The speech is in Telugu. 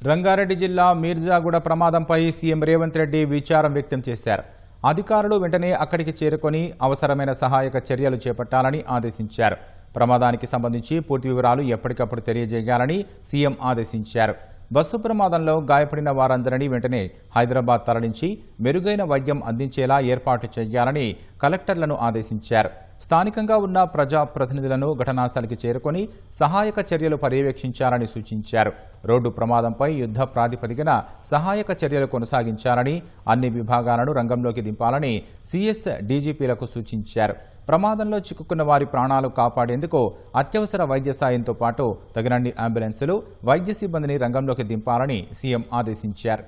రంగారెడ్డి జిల్లా మీర్జాగూడ ప్రమాదంపై సీఎం రేవంత్ రెడ్డి విచారం వ్యక్తం చేశారు. అధికారులు వెంటనే అక్కడికి చేరుకొని అవసరమైన సహాయక చర్యలు చేపట్టాలని ఆదేశించారు. ప్రమాదానికి సంబంధించి పూర్తి వివరాలు ఎప్పటికప్పుడు తెలియజేయాలని సీఎం ఆదేశించారు. బస్సు ప్రమాదంలో గాయపడిన వారందరినీ వెంటనే హైదరాబాద్ తరలించి మెరుగైన వైద్యం అందించేలా ఏర్పాట్లు చేయాలని కలెక్టర్లను ఆదేశించారు. స్థానికంగా ఉన్న ప్రజా ప్రతినిధులను ఘటనాస్థలికి చేరుకొని సహాయక చర్యలు పర్యవేక్షించాలని సూచించారు. రోడ్డు ప్రమాదంపై యుద్ధ ప్రాతిపదికన సహాయక చర్యలు కొనసాగించాలని, అన్ని విభాగాలను రంగంలోకి దింపాలని సీఎస్ డీజీపీలకు సూచించారు. ప్రమాదంలో చిక్కుకున్న వారి ప్రాణాలు కాపాడేందుకు అత్యవసర వైద్య సాయంతో పాటు తగినన్ని అంబులెన్సులు, వైద్య సిబ్బందిని రంగంలోకి దింపాలని సీఎం ఆదేశించారు.